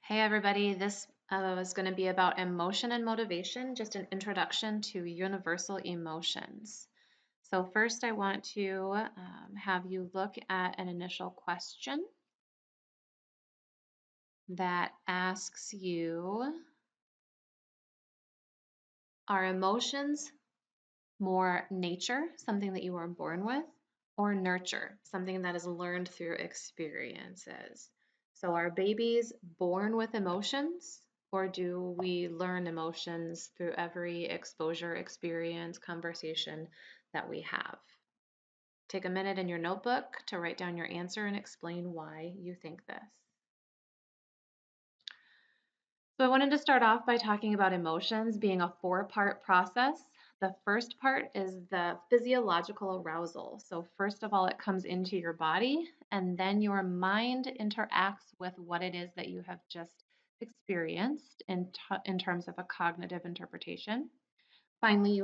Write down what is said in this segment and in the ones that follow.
Hey everybody, this is going to be about emotion and motivation, just an introduction to universal emotions. So first I want to have you look at an initial question that asks you, are emotions more nature, something that you are born with, or nurture, something that is learned through experiences? So, are babies born with emotions, or do we learn emotions through every exposure, experience, conversation that we have? Take a minute in your notebook to write down your answer and explain why you think this. So I wanted to start off by talking about emotions being a four-part process. The first part is the physiological arousal. So first of all, it comes into your body, and then your mind interacts with what it is that you have just experienced in terms of a cognitive interpretation. Finally,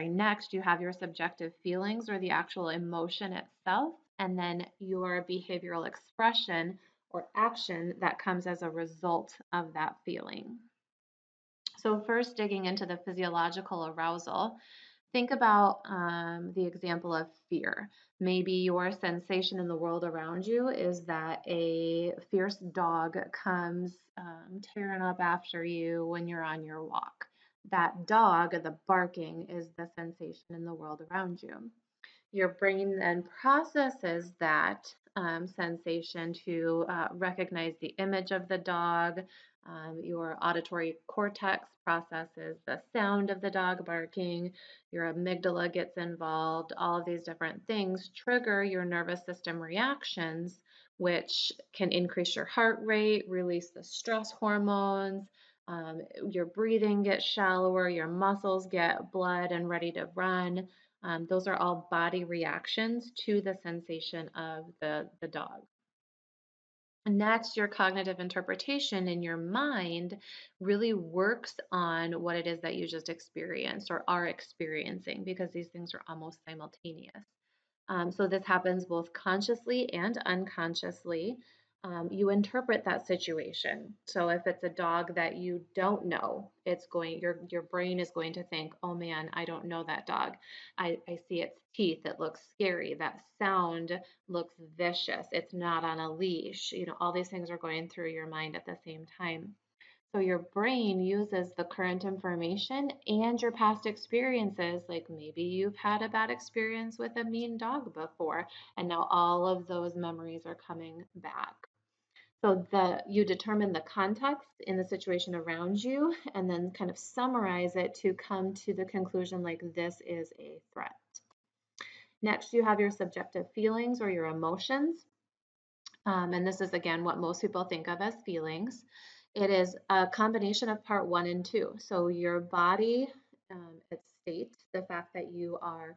next you have your subjective feelings or the actual emotion itself, and then your behavioral expression or action that comes as a result of that feeling. So, first, digging into the physiological arousal, think about the example of fear. Maybe your sensation in the world around you is that a fierce dog comes tearing up after you when you're on your walk. That dog, the barking, is the sensation in the world around you. Your brain then processes that sensation to recognize the image of the dog. Your auditory cortex processes the sound of the dog barking. Your amygdala gets involved. All of these different things trigger your nervous system reactions, which can increase your heart rate, release the stress hormones. Your breathing gets shallower, your muscles get blood and ready to run. Those are all body reactions to the sensation of the dog. Next, your cognitive interpretation in your mind really works on what it is that you just experienced or are experiencing because these things are almost simultaneous. So this happens both consciously and unconsciously. You interpret that situation. So if it's a dog that you don't know, your brain is going to think, oh man, I don't know that dog. I see its teeth. It looks scary. That sound looks vicious. It's not on a leash. All these things are going through your mind at the same time. So your brain uses the current information and your past experiences, like maybe you've had a bad experience with a mean dog before, and now all of those memories are coming back. So you determine the context in the situation around you and then kind of summarize it to come to the conclusion like this is a threat. Next, you have your subjective feelings or your emotions. And this is again what most people think of as feelings. It is a combination of part one and two. So your body, its state, the fact that you are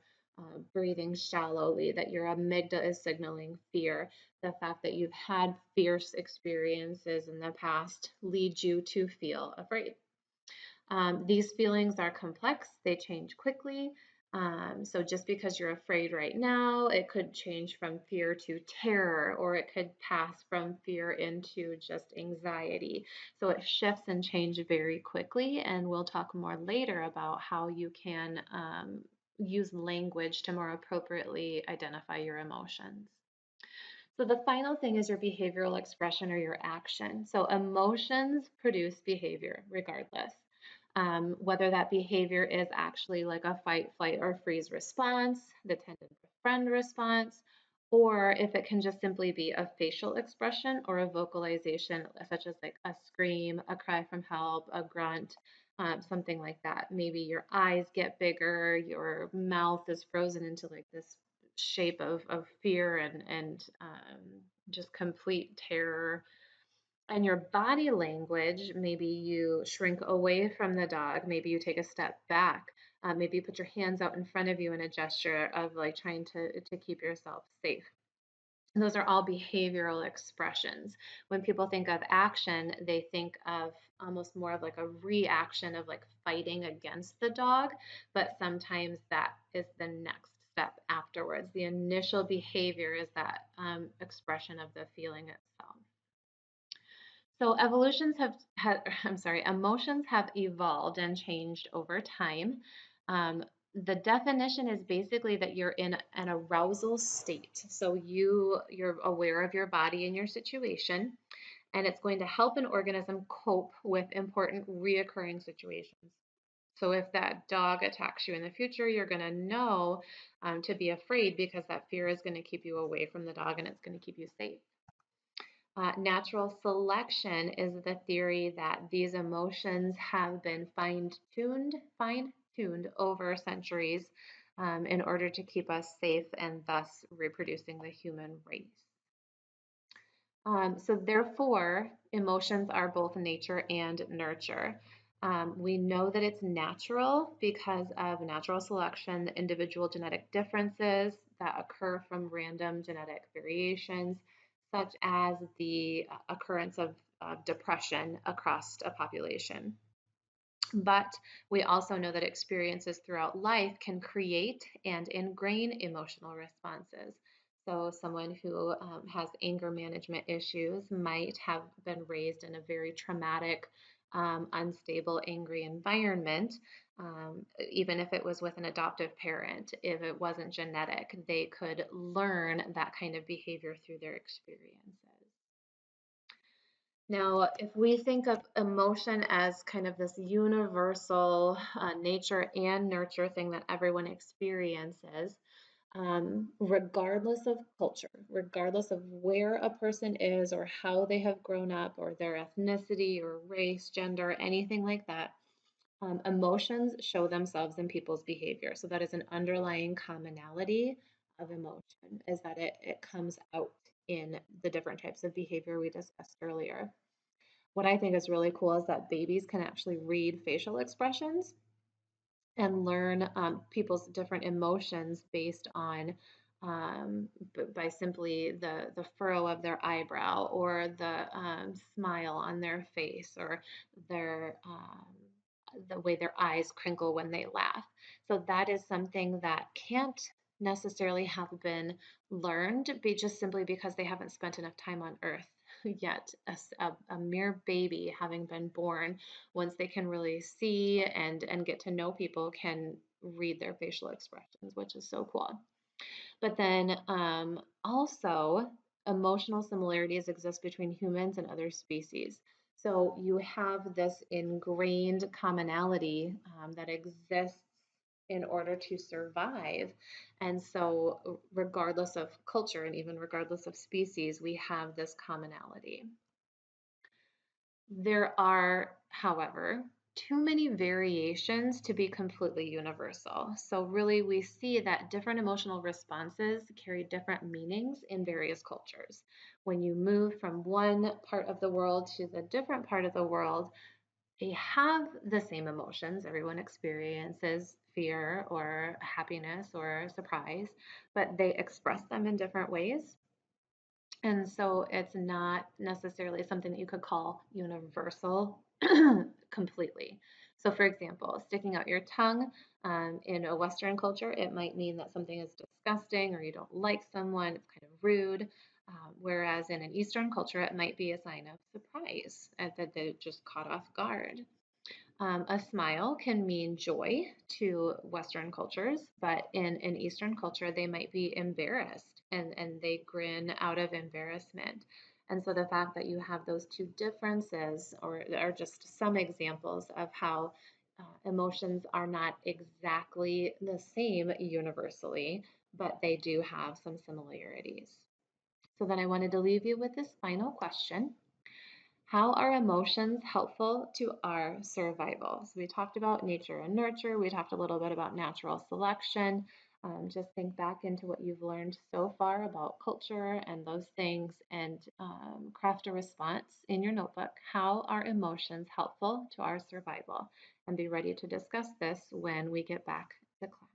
breathing shallowly, that your amygdala is signaling fear, the fact that you've had fierce experiences in the past leads you to feel afraid. These feelings are complex, they change quickly. So just because you're afraid right now, it could change from fear to terror, or it could pass from fear into just anxiety. So it shifts and changes very quickly, and we'll talk more later about how you can use language to more appropriately identify your emotions. So the final thing is your behavioral expression or your action. So emotions produce behavior regardless. Whether that behavior is actually like a fight, flight, or freeze response, the tend to befriend response, or if it can just simply be a facial expression or a vocalization, such as like a scream, a cry from help, a grunt, something like that. Maybe your eyes get bigger, your mouth is frozen into like this shape of fear and just complete terror. And your body language, maybe you shrink away from the dog, maybe you take a step back, maybe you put your hands out in front of you in a gesture of like trying to keep yourself safe. And those are all behavioral expressions. When people think of action, they think of almost more of like a reaction of like fighting against the dog, but sometimes that is the next step afterwards. The initial behavior is that expression of the feeling itself. So emotions have evolved and changed over time. Um, the definition is basically that you're in an arousal state. So you're aware of your body and your situation, and it's going to help an organism cope with important reoccurring situations. So if that dog attacks you in the future, you're going to know to be afraid because that fear is going to keep you away from the dog and it's going to keep you safe. Natural selection is the theory that these emotions have been fine-tuned over centuries in order to keep us safe and thus reproducing the human race. So therefore, emotions are both nature and nurture. We know that it's natural because of natural selection, the individual genetic differences that occur from random genetic variations, such as the occurrence of depression across a population. But we also know that experiences throughout life can create and ingrain emotional responses. So, someone who has anger management issues might have been raised in a very traumatic, unstable, angry environment. Even if it was with an adoptive parent, if it wasn't genetic, they could learn that kind of behavior through their experiences. Now, if we think of emotion as kind of this universal nature and nurture thing that everyone experiences, regardless of culture, regardless of where a person is or how they have grown up or their ethnicity or race, gender, anything like that, emotions show themselves in people's behavior. So that is an underlying commonality of emotion, is that it comes out in the different types of behavior we discussed earlier. What I think is really cool is that babies can actually read facial expressions and learn people's different emotions based on by simply the furrow of their eyebrow or the smile on their face or their the way their eyes crinkle when they laugh. So that is something that can't necessarily have been learned be just simply because they haven't spent enough time on earth yet. A mere baby having been born, once they can really see and get to know people, can read their facial expressions, which is so cool. But then also, emotional similarities exist between humans and other species. So you have this ingrained commonality that exists in order to survive. And so, regardless of culture and even regardless of species, we have this commonality. There are, however, too many variations to be completely universal. So, really, we see that different emotional responses carry different meanings in various cultures. When you move from one part of the world to the different part of the world, they have the same emotions. Everyone experiences fear or happiness or surprise, but they express them in different ways. And so it's not necessarily something that you could call universal completely. So, for example, sticking out your tongue in a Western culture, it might mean that something is disgusting or you don't like someone, it's kind of rude. Whereas in an Eastern culture, it might be a sign of surprise that they just caught off guard. A smile can mean joy to Western cultures, but in an Eastern culture, they might be embarrassed and they grin out of embarrassment. And so the fact that you have those two differences or are just some examples of how emotions are not exactly the same universally, but they do have some similarities. So then I wanted to leave you with this final question. How are emotions helpful to our survival? So we talked about nature and nurture. We talked a little bit about natural selection. Just think back into what you've learned so far about culture and those things and craft a response in your notebook. How are emotions helpful to our survival? And be ready to discuss this when we get back to class.